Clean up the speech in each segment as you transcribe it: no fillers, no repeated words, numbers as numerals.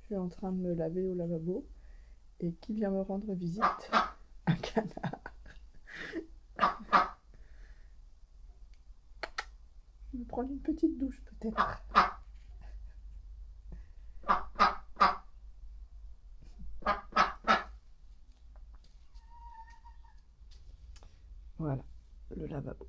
Je suis en train de me laver au lavabo. Et qui vient me rendre visite? Un canard. Je vais prendre une petite douche peut-être. Voilà, le lavabo.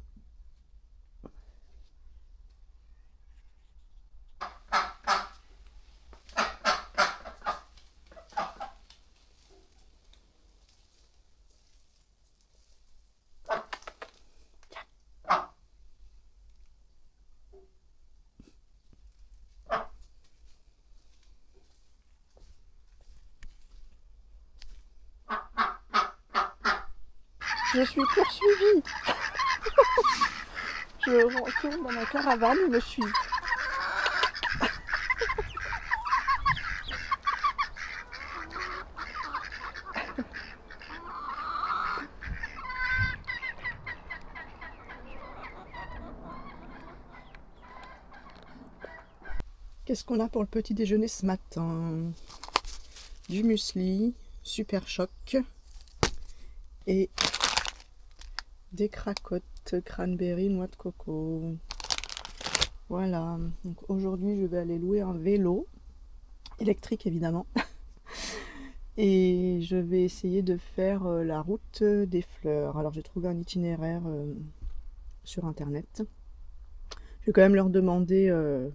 Je suis poursuivie. Je retourne dans ma caravane et me suis. Qu'est-ce qu'on a pour le petit déjeuner ce matin? Du muesli, super choc et des cracottes, cranberry, noix de coco. Voilà, donc aujourd'hui je vais aller louer un vélo, électrique évidemment, et je vais essayer de faire la route des fleurs. Alors j'ai trouvé un itinéraire sur internet. Je vais quand même leur demander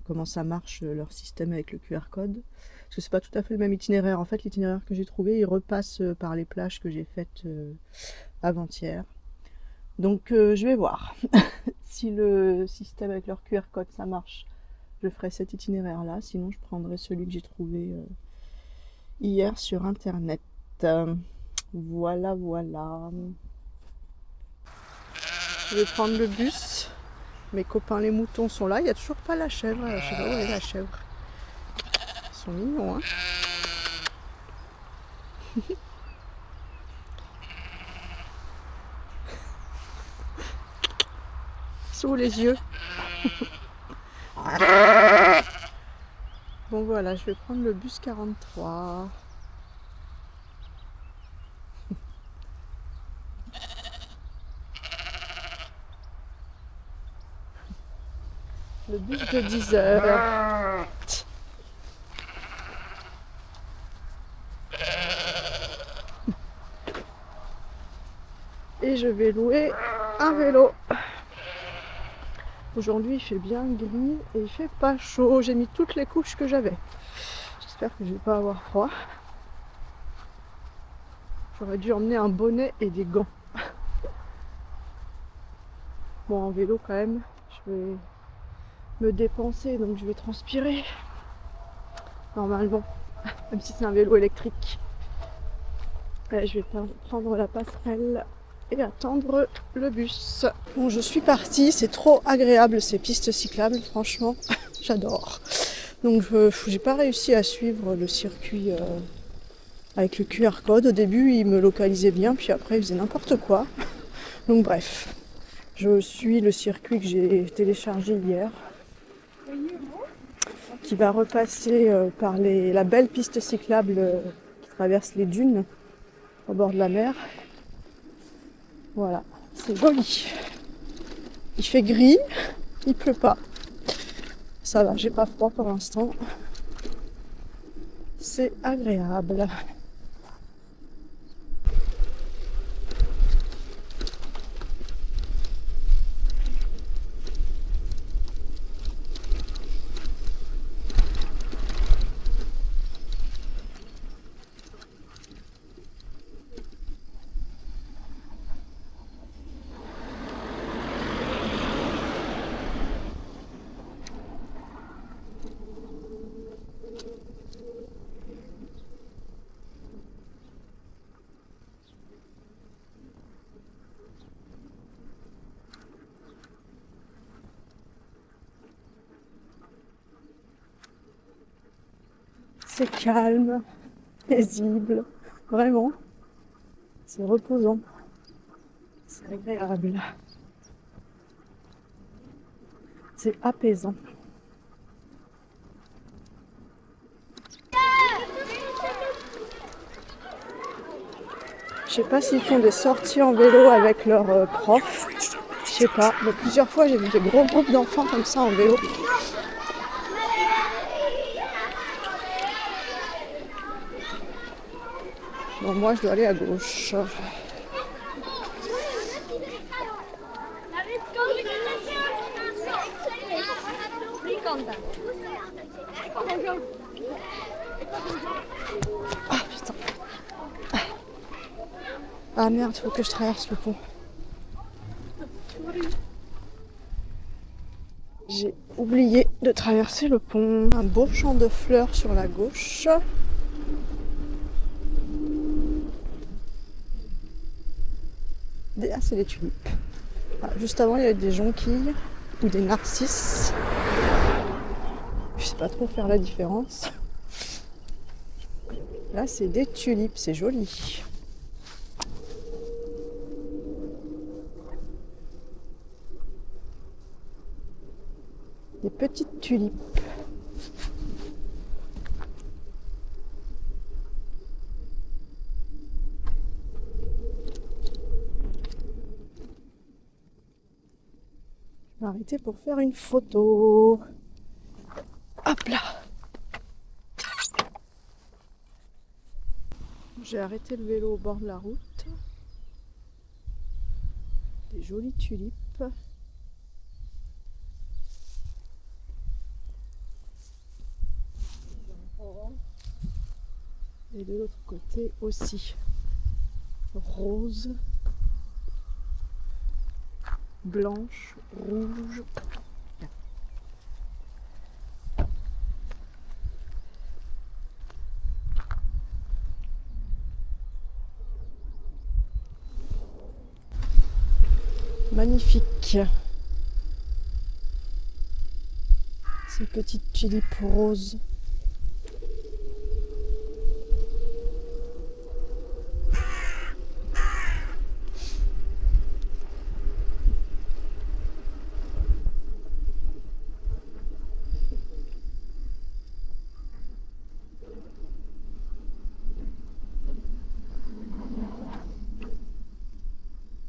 comment ça marche leur système avec le QR code. Parce que c'est pas tout à fait le même itinéraire. En fait, l'itinéraire que j'ai trouvé, il repasse par les plages que j'ai faites avant-hier. Donc je vais voir. Si le système avec leur QR code ça marche, je ferai cet itinéraire-là. Sinon, je prendrai celui que j'ai trouvé hier sur internet. Voilà, voilà. Je vais prendre le bus. Mes copains les moutons sont là. Il n'y a toujours pas la chèvre. Je sais pas où est la chèvre. Ils sont mignons, hein. Sous les yeux. Bon voilà, je vais prendre le bus 43. Le bus de 10 heures. Et je vais louer un vélo. Aujourd'hui il fait bien gris et il fait pas chaud. J'ai mis toutes les couches que j'avais. J'espère que je vais pas avoir froid. J'aurais dû emmener un bonnet et des gants. Bon, en vélo quand même, je vais me dépenser, donc je vais transpirer. Normalement, même si c'est un vélo électrique. Allez, je vais prendre la passerelle et attendre le bus. Bon, je suis partie, c'est trop agréable ces pistes cyclables, franchement, j'adore. Donc j'ai pas réussi à suivre le circuit avec le QR code. Au début, il me localisait bien, puis après, il faisait n'importe quoi. Donc bref, je suis le circuit que j'ai téléchargé hier, qui va repasser par la belle piste cyclable qui traverse les dunes au bord de la mer. Voilà, c'est joli. Il fait gris, il pleut pas. Ça va, j'ai pas froid pour l'instant. C'est agréable. C'est calme, paisible, vraiment. C'est reposant. C'est agréable. C'est apaisant. Je sais pas s'ils font des sorties en vélo avec leurs profs. Je sais pas, mais plusieurs fois j'ai vu des gros groupes d'enfants comme ça en vélo. Bon, moi je dois aller à gauche. Ah putain. Ah merde, faut que je traverse le pont. J'ai oublié de traverser le pont. Un beau champ de fleurs sur la gauche. Ah, c'est des tulipes. Ah, juste avant, il y avait des jonquilles ou des narcisses. Je sais pas trop faire la différence. Là, c'est des tulipes, c'est joli. Des petites tulipes. Je vais m'arrêter pour faire une photo. Hop là! J'ai arrêté le vélo au bord de la route. Des jolies tulipes. Et de l'autre côté aussi. Rose, blanche, rouge. Magnifique. Ces petites tulipes roses.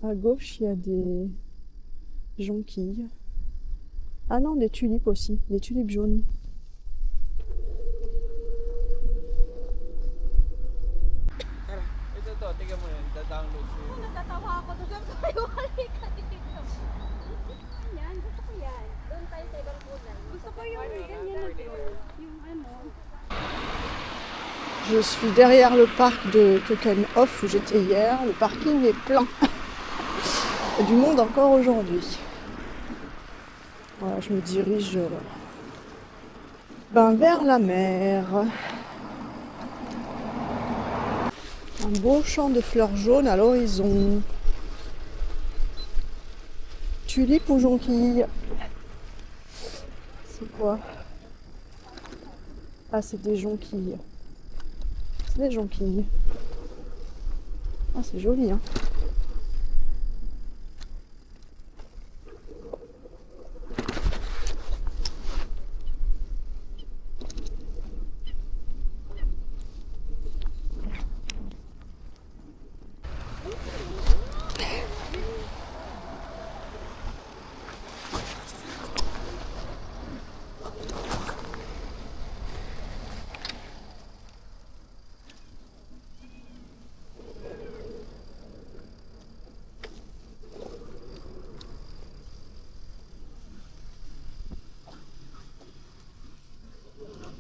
À gauche, il y a des jonquilles. Ah non, des tulipes aussi, des tulipes jaunes. Ito to, tingnan mo yun, da-download ko yun. Natatawa ako doon tayo halika dito. Yan, gusto ko yan. Doon tayo sa ibang kulay. Gusto ko yung ganyan na doon. Yung ano. Je suis derrière le parc de Keukenhof où j'étais hier. Le parking est plein. Il y a du monde encore aujourd'hui. Voilà, je me dirige vers la mer. Un beau champ de fleurs jaunes à l'horizon. Tulipes ou jonquilles? C'est quoi? Ah, c'est des jonquilles. C'est des jonquilles. Ah, c'est joli, hein.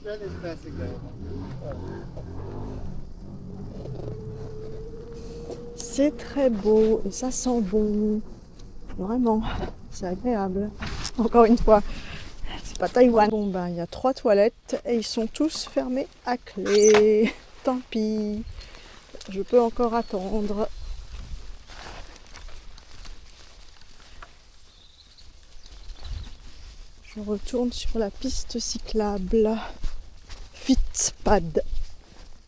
That is classic guy. C'est très beau et ça sent bon. Vraiment, c'est agréable. Encore une fois, c'est pas Taïwan. Bon ben, il y a 3 toilettes et ils sont tous fermés à clé. Tant pis, je peux encore attendre. Je retourne sur la piste cyclable Fietspad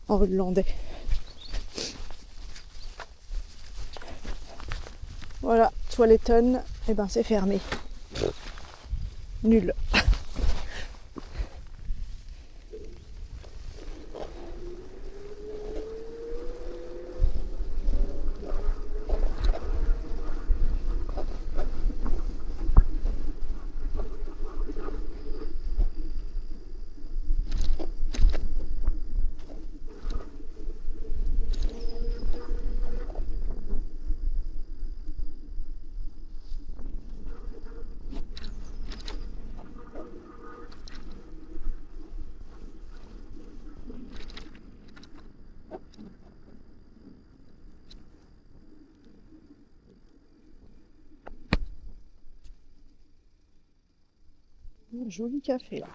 en hollandais. Voilà, Toiletten, et ben c'est fermé. Nul. Un joli café là.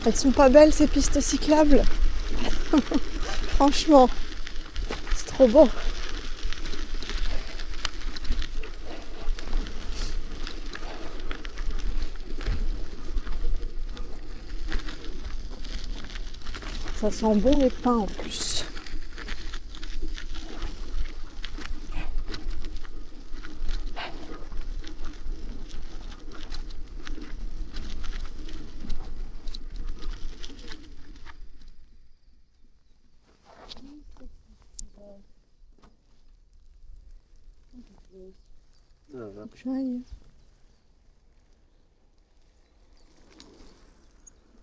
Elles sont pas belles ces pistes cyclables. Franchement, c'est trop beau. Ça sent bon les pins en plus. Faut que j'aille.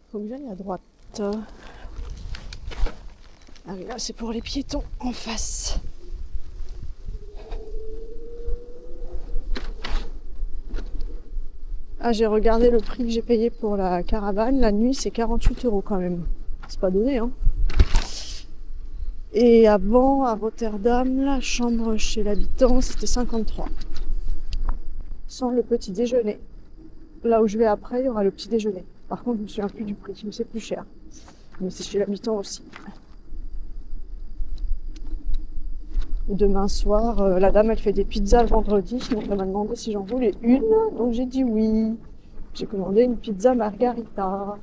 Faut que j'aille à droite. Ah oui, là c'est pour les piétons en face. Ah, j'ai regardé le prix que j'ai payé pour la caravane. La nuit, c'est 48 € quand même. C'est pas donné, hein. Et avant, à Rotterdam, la chambre chez l'habitant, c'était 53. Sans le petit déjeuner. Là où je vais après, il y aura le petit déjeuner. Par contre, je me souviens plus du prix, mais c'est plus cher. Mais c'est chez l'habitant aussi. Demain soir, la dame elle fait des pizzas le vendredi, donc elle m'a demandé si j'en voulais une, donc j'ai dit oui. J'ai commandé une pizza margarita.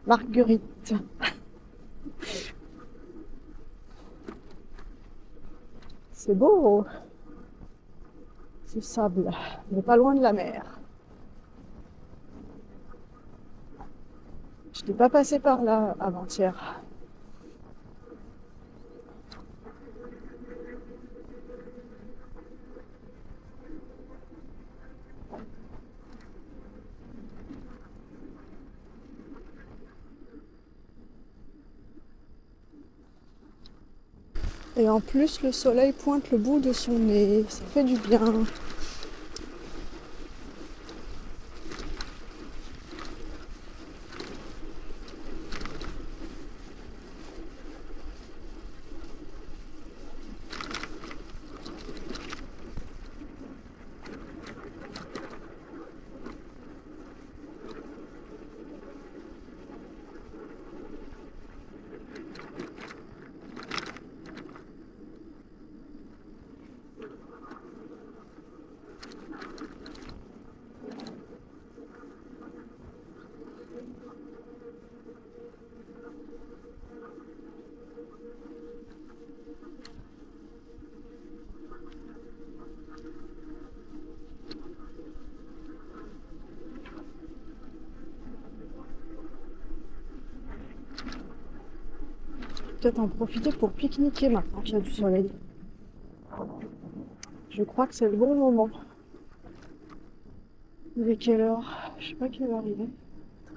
Marguerite. C'est beau. Ce sable, mais pas loin de la mer. Je n'étais pas passée par là avant-hier. Et en plus, le soleil pointe le bout de son nez. Ça fait du bien. Peut-être en profiter pour pique-niquer maintenant qu'il y a du soleil. Je crois que c'est le bon moment. Il est quelle heure? Je sais pas quelle heure il est.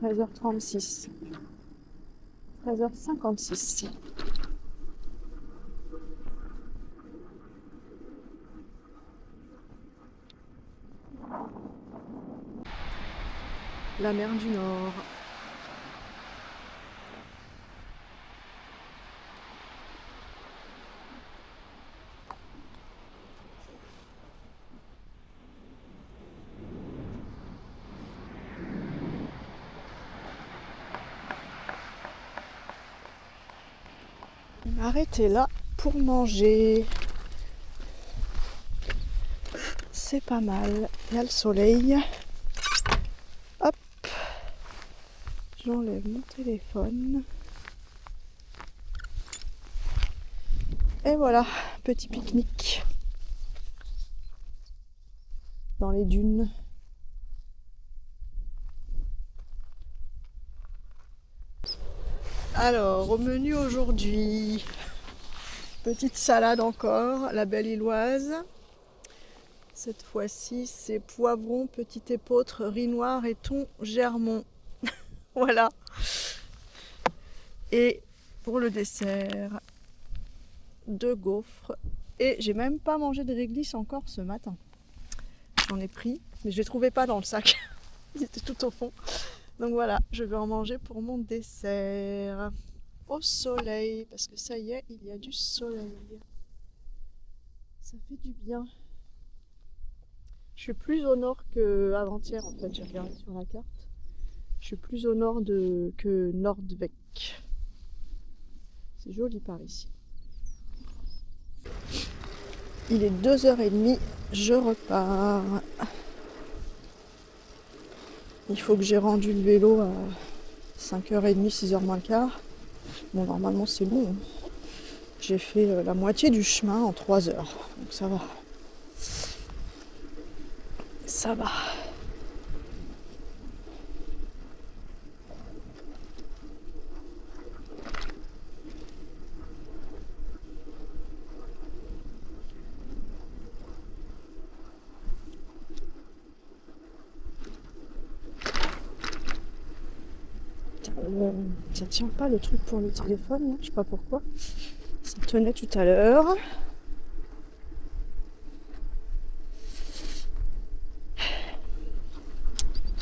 13h36. 13h56. La mer du Nord. Arrêtez là pour manger. C'est pas mal. Il y a le soleil. Hop. J'enlève mon téléphone. Et voilà, petit pique-nique. Dans les dunes. Alors, au menu aujourd'hui, petite salade encore, la belle illoise. Cette fois-ci, c'est poivron, petit épeautre, riz noir et thon germon. Voilà. Et pour le dessert, 2 gaufres. Et j'ai même pas mangé de réglisse encore ce matin. J'en ai pris, mais je les trouvais pas dans le sac. Ils étaient tout au fond. Donc voilà, je vais en manger pour mon dessert. Au soleil, parce que ça y est, il y a du soleil. Ça fait du bien. Je suis plus au nord qu'avant-hier en fait, j'ai regardé sur la carte. Je suis plus au nord que Nordwijk. C'est joli par ici. Il est 2h30, je repars. Il faut que j'ai rendu le vélo à 5h30, 6h moins le quart. Bon, normalement c'est bon. J'ai fait la moitié du chemin en 3 heures. Donc ça va. Ça va. Ça tient pas le truc pour le téléphone, je sais pas pourquoi. Ça tenait tout à l'heure.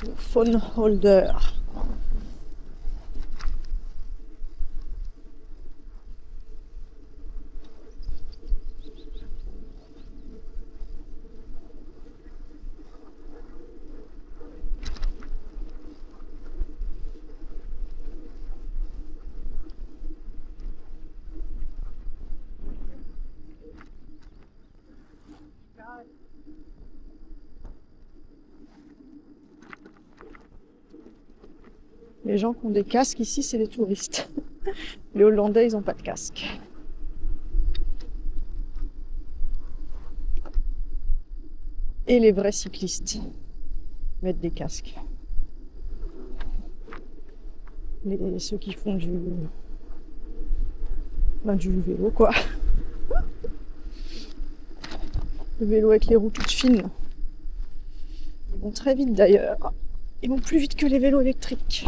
Le phone holder. Les gens qui ont des casques ici, c'est les touristes. Les Hollandais, ils n'ont pas de casque. Et les vrais cyclistes mettent des casques. Ceux qui font du vélo, quoi. Le vélo avec les roues toutes fines. Ils vont très vite d'ailleurs. Ils vont plus vite que les vélos électriques.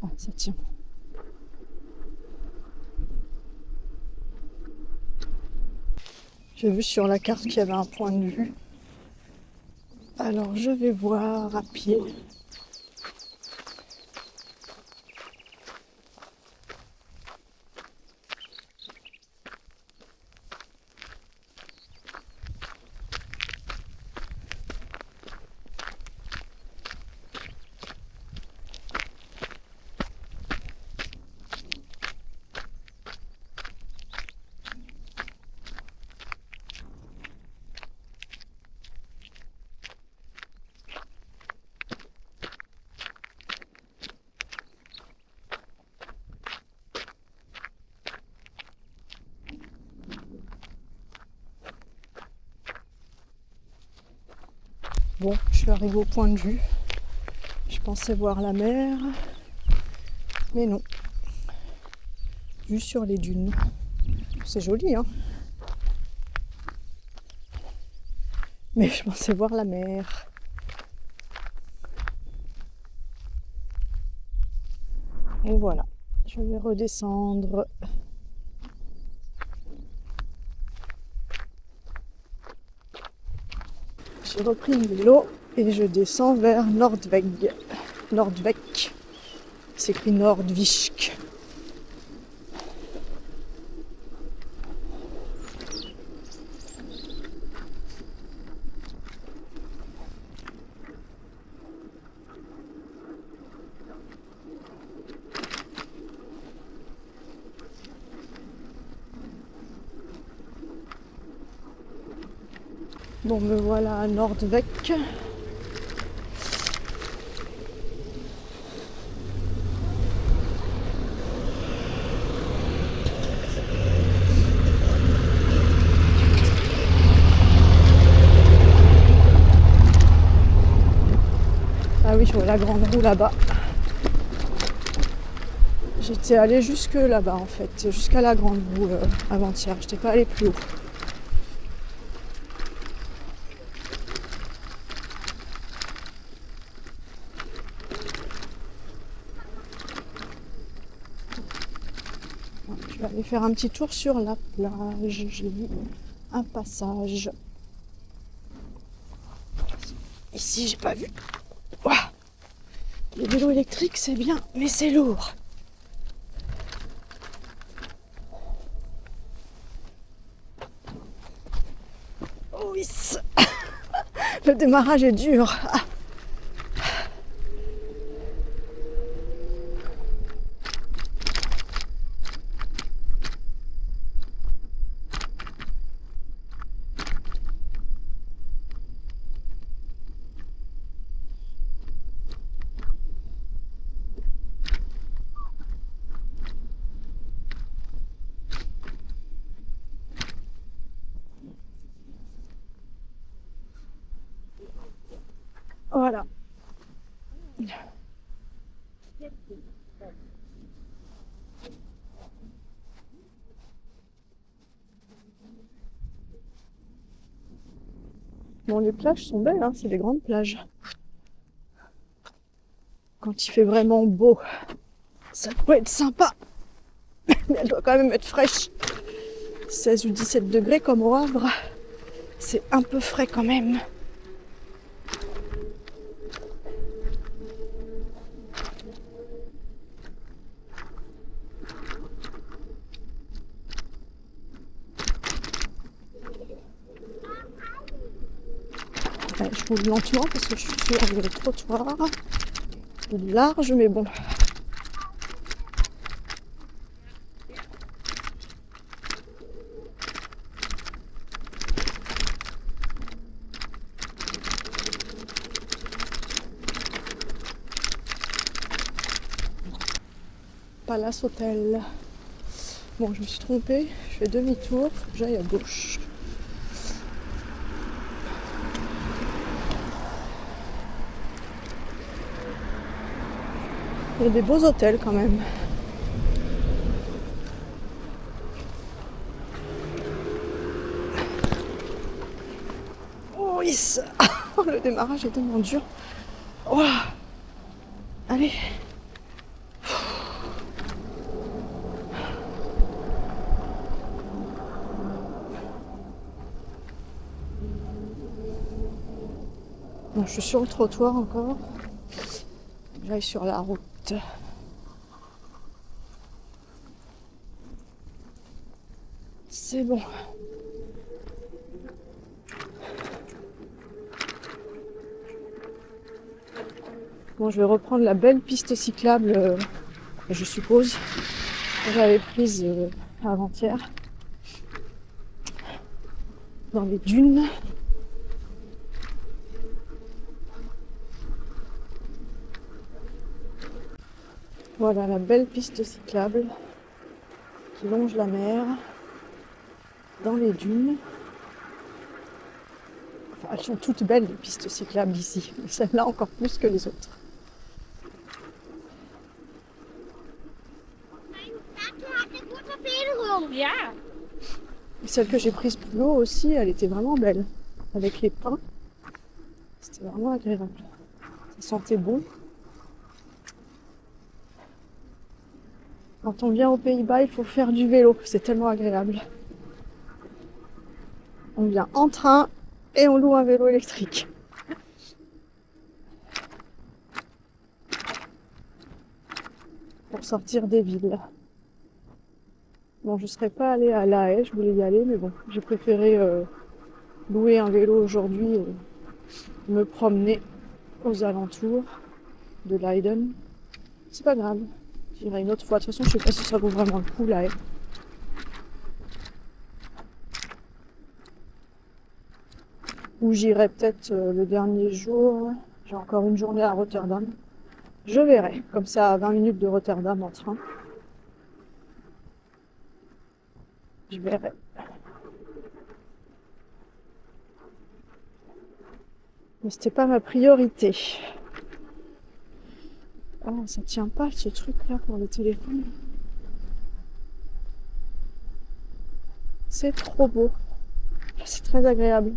Oh, ça tient. J'ai vu sur la carte qu'il y avait un point de vue. Alors je vais voir à pied. Bon, je suis arrivée au point de vue. Je pensais voir la mer, mais non. Vue sur les dunes. C'est joli, hein? Mais je pensais voir la mer. Et voilà, je vais redescendre. J'ai repris le vélo et je descends vers Nordwijk. Nordwijk. C'est écrit Nordwijk. Bon, me voilà à Nordwijk. Ah oui, je vois la grande roue là-bas. J'étais allée jusque là-bas en fait, jusqu'à la grande roue avant-hier. Je n'étais pas allée plus haut. aller faire un petit tour sur la plage. J'ai vu un passage. Ici, j'ai pas vu. Ouah. Les vélos électriques, c'est bien, mais c'est lourd. Oh oui. Le démarrage est dur. Ah. Voilà. Bon, les plages sont belles, hein, c'est des grandes plages. Quand il fait vraiment beau, ça peut être sympa. Mais elle doit quand même être fraîche. 16 ou 17 degrés comme au Havre. C'est un peu frais quand même. Je roule lentement parce que je suis sur le trottoir. Il est large, mais bon. Palace Hotel. Bon, je me suis trompée. Je fais demi-tour. Faut que j'aille à gauche. Il y a des beaux hôtels quand même. Oh oui, le démarrage est tellement dur. Oh. Allez. Bon, je suis sur le trottoir encore. J'aille sur la route. C'est bon. Bon, je vais reprendre la belle piste cyclable, je suppose, que j'avais prise avant-hier. Dans les dunes. Voilà la belle piste cyclable qui longe la mer dans les dunes. Enfin, elles sont toutes belles les pistes cyclables ici, mais celle-là encore plus que les autres. Et celle que j'ai prise plus haut aussi, elle était vraiment belle. Avec les pins, c'était vraiment agréable. Ça sentait bon. Quand on vient aux Pays-Bas, il faut faire du vélo. C'est tellement agréable. On vient en train et on loue un vélo électrique. Pour sortir des villes. Bon, je ne serais pas allée à La Haye, je voulais y aller, mais bon, j'ai préféré louer un vélo aujourd'hui et me promener aux alentours de Leiden. C'est pas grave. J'irai une autre fois. De toute façon, je sais pas si ça vaut vraiment le coup, La Haye. Ou j'irai peut-être le dernier jour. J'ai encore une journée à Rotterdam. Je verrai. Comme ça, à 20 minutes de Rotterdam en train. Je verrai. Mais c'était pas ma priorité. Oh, ça tient pas ce truc là pour le téléphone. C'est trop beau. C'est très agréable.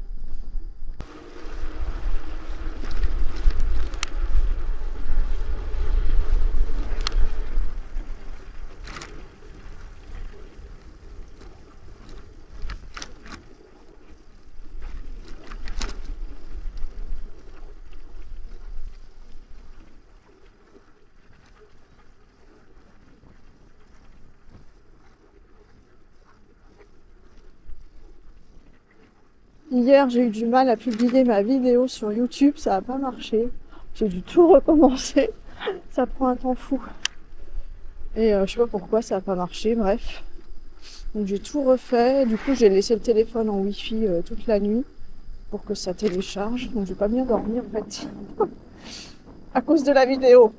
Hier, j'ai eu du mal à publier ma vidéo sur YouTube, ça n'a pas marché. J'ai dû tout recommencer. Ça prend un temps fou. Et je sais pas pourquoi ça n'a pas marché, bref. Donc j'ai tout refait. Du coup, j'ai laissé le téléphone en Wi-Fi toute la nuit pour que ça télécharge. Donc j'ai pas bien dormi en fait. À cause de la vidéo.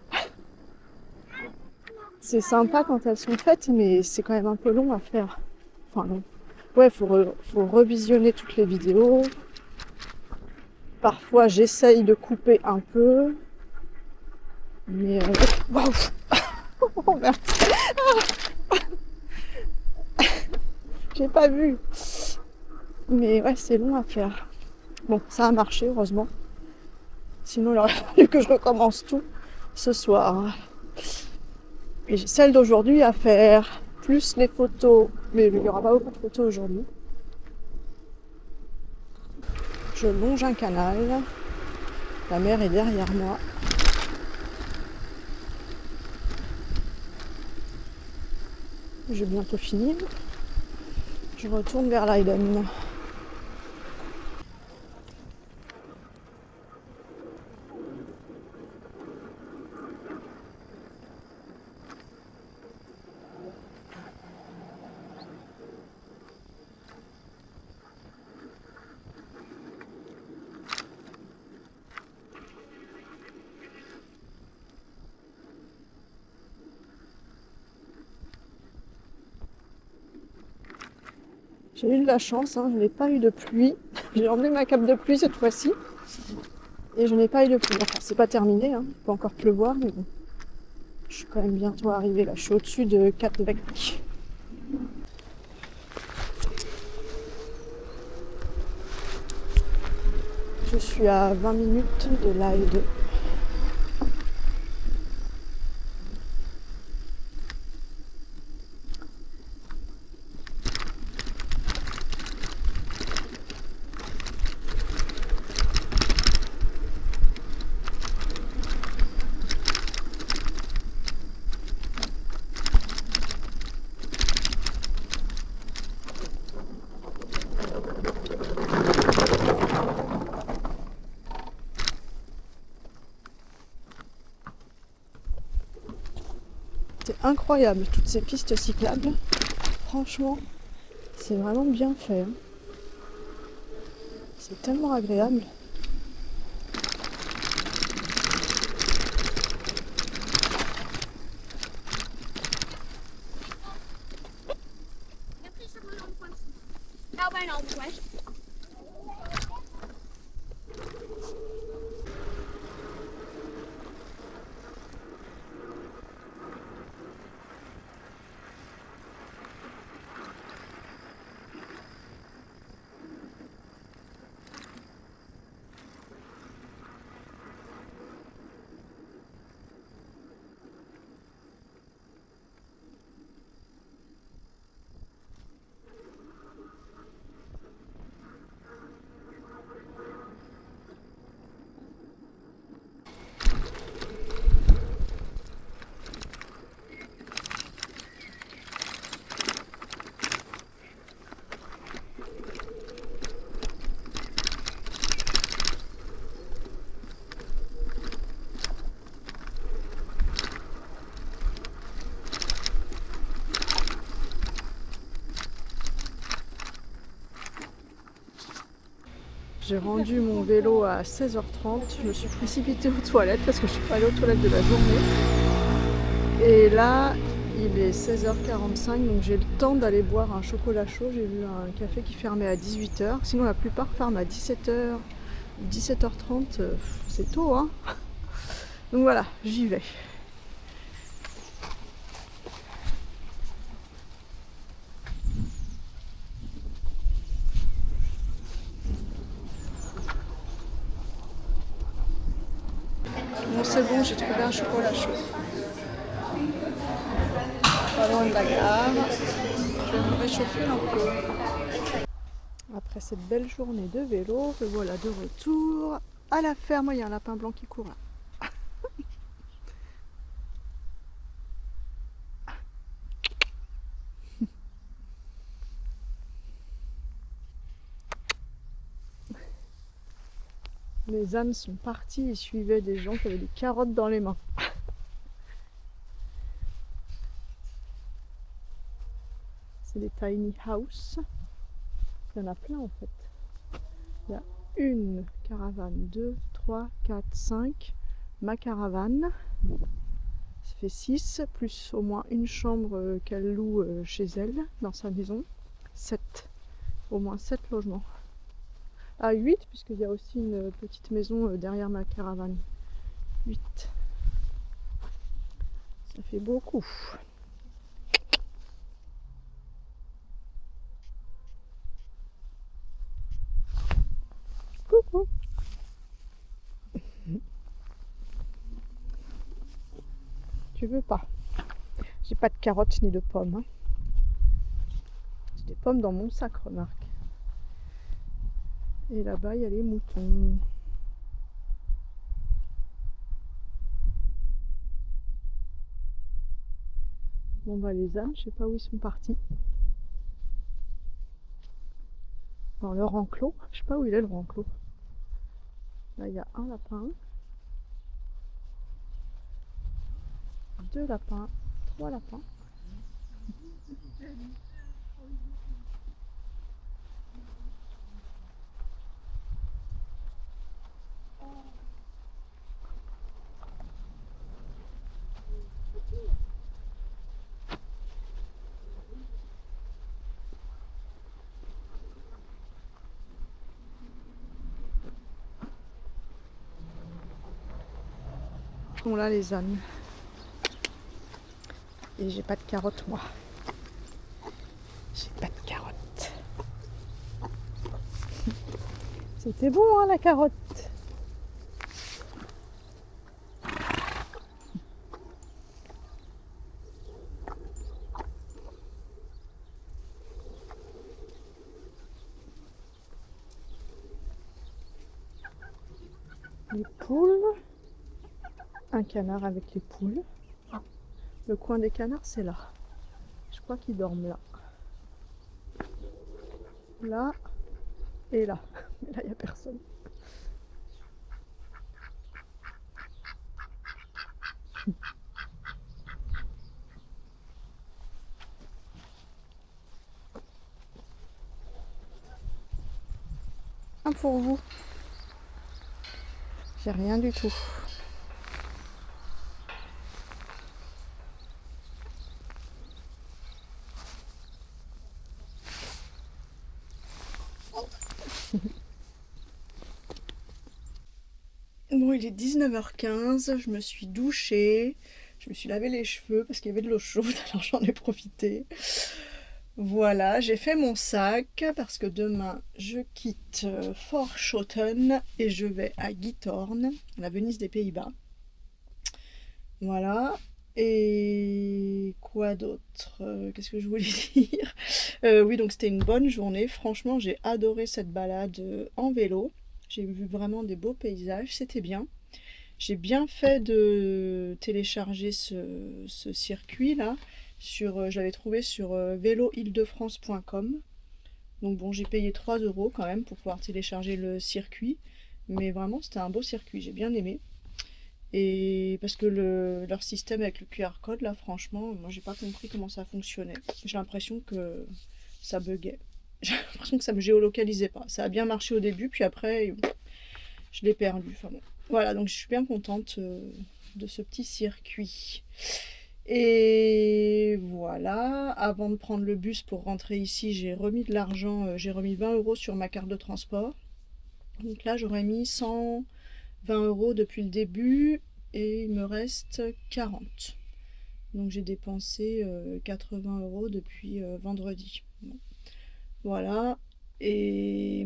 C'est sympa quand elles sont faites, mais c'est quand même un peu long à faire. Enfin non. Ouais, faut revisionner toutes les vidéos. Parfois, j'essaye de couper un peu. Mais... Waouh. Oh merde. J'ai pas vu. Mais ouais, c'est long à faire. Bon, ça a marché, heureusement. Sinon, il aurait fallu que je recommence tout ce soir. Et j'ai celle d'aujourd'hui à faire, plus les photos. Mais il n'y aura pas beaucoup de photos aujourd'hui. Je longe un canal. La mer est derrière moi. J'ai bientôt fini. Je retourne vers Leiden. J'ai eu de la chance, hein, je n'ai pas eu de pluie. J'ai emmené ma cape de pluie cette fois-ci. Et je n'ai pas eu de pluie. Enfin, c'est pas terminé, hein. Il peut encore pleuvoir, mais bon. Je suis quand même bientôt arrivée là. Je suis au-dessus de Katwijk. Je suis à 20 minutes de Leiden. C'est incroyable, toutes ces pistes cyclables. Franchement, c'est vraiment bien fait. Hein. C'est tellement agréable. Nou, bijna opgeweest. J'ai rendu mon vélo à 16h30. Je me suis précipitée aux toilettes parce que je suis pas allée aux toilettes de la journée. Et là, il est 16h45, donc j'ai le temps d'aller boire un chocolat chaud. J'ai vu un café qui fermait à 18h. Sinon, la plupart ferment à 17h, 17h30. C'est tôt, hein. Donc voilà, j'y vais. Bon, c'est bon, j'ai trouvé un chocolat chaud. Pas loin de la gare. Je vais me réchauffer un peu. Après cette belle journée de vélo, me voilà de retour à la ferme. Il y a un lapin blanc qui court là. Les ânes sont partis et suivaient des gens qui avaient des carottes dans les mains. C'est des tiny house. Il y en a plein en fait. Il y a une caravane, 2, 3, 4, 5. Ma caravane. Ça fait 6, plus au moins une chambre qu'elle loue chez elle, dans sa maison. 7. Au moins 7 logements. Ah, 8, puisqu'il y a aussi une petite maison derrière ma caravane. 8. Ça fait beaucoup. Coucou. Tu veux pas? J'ai pas de carottes ni de pommes. Hein. J'ai des pommes dans mon sac, remarque. Et là-bas, il y a les moutons. Bon bah les ânes, je sais pas où ils sont partis. Dans leur enclos. Je sais pas où il est le enclos. Là, il y a un lapin. 2 lapins. 3 lapins. Sont là les ânes. Et j'ai pas de carottes moi. J'ai pas de carottes. C'était bon hein la carotte. Les poules. Un canard avec les poules. Le coin des canards, c'est là. Je crois qu'ils dorment là. Là et là. Mais là, il n'y a personne. Un pour vous. J'ai rien du tout. Bon, il est 19h15, je me suis douchée, je me suis lavé les cheveux parce qu'il y avait de l'eau chaude, alors j'en ai profité. Voilà, j'ai fait mon sac parce que demain je quitte Forschoten et je vais à Giethoorn, la Venise des Pays-Bas. Voilà, et quoi d'autre? Qu'est-ce que je voulais dire? Oui, donc c'était une bonne journée, franchement j'ai adoré cette balade en vélo. J'ai vu vraiment des beaux paysages, c'était bien. J'ai bien fait de télécharger ce circuit là. Je l'avais trouvé sur véloîle-de-france.com. Donc bon, j'ai payé 3 € quand même pour pouvoir télécharger le circuit. Mais vraiment, c'était un beau circuit, j'ai bien aimé. Et parce que leur système avec le QR code là, franchement, moi j'ai pas compris comment ça fonctionnait. J'ai l'impression que ça buguait. J'ai l'impression que ça me géolocalisait pas. Ça a bien marché au début, puis après, je l'ai perdu. Enfin bon. Voilà, donc je suis bien contente de ce petit circuit. Et voilà, avant de prendre le bus pour rentrer ici, j'ai remis de l'argent, j'ai remis 20 € sur ma carte de transport. Donc là, j'aurais mis 120 € depuis le début et il me reste 40. Donc j'ai dépensé 80 € depuis vendredi. Bon. Voilà, et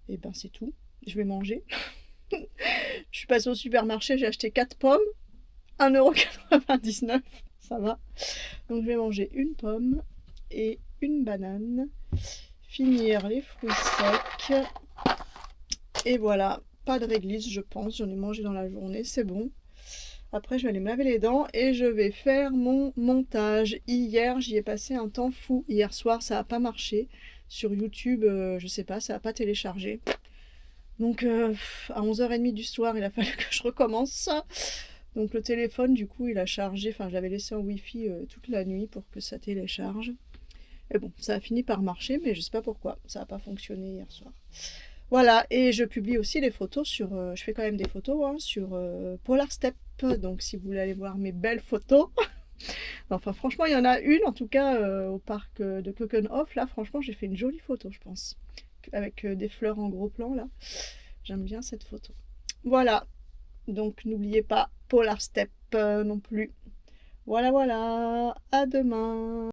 ben c'est tout. Je vais manger. Je suis passée au supermarché, j'ai acheté 4 pommes, 1,99 €, ça va. Donc je vais manger une pomme et une banane, finir les fruits secs. Et voilà, pas de réglisse je pense, j'en ai mangé dans la journée, c'est bon. Après je vais aller me laver les dents et je vais faire mon montage. Hier j'y ai passé un temps fou, hier soir ça n'a pas marché. Sur YouTube, je sais pas, ça n'a pas téléchargé. Donc à 11h30 du soir, il a fallu que je recommence. Donc le téléphone, du coup, il a chargé, enfin je l'avais laissé en Wi-Fi toute la nuit pour que ça télécharge. Et bon, ça a fini par marcher, mais je sais pas pourquoi, ça n'a pas fonctionné hier soir. Voilà, et je publie aussi les photos sur, je fais quand même des photos hein, sur Polar Step, donc si vous voulez aller voir mes belles photos. Enfin franchement, il y en a une en tout cas au parc de Keukenhof, là franchement j'ai fait une jolie photo je pense, avec des fleurs en gros plan là. J'aime bien cette photo. Voilà, donc n'oubliez pas Polar Step non plus. Voilà, voilà, à demain.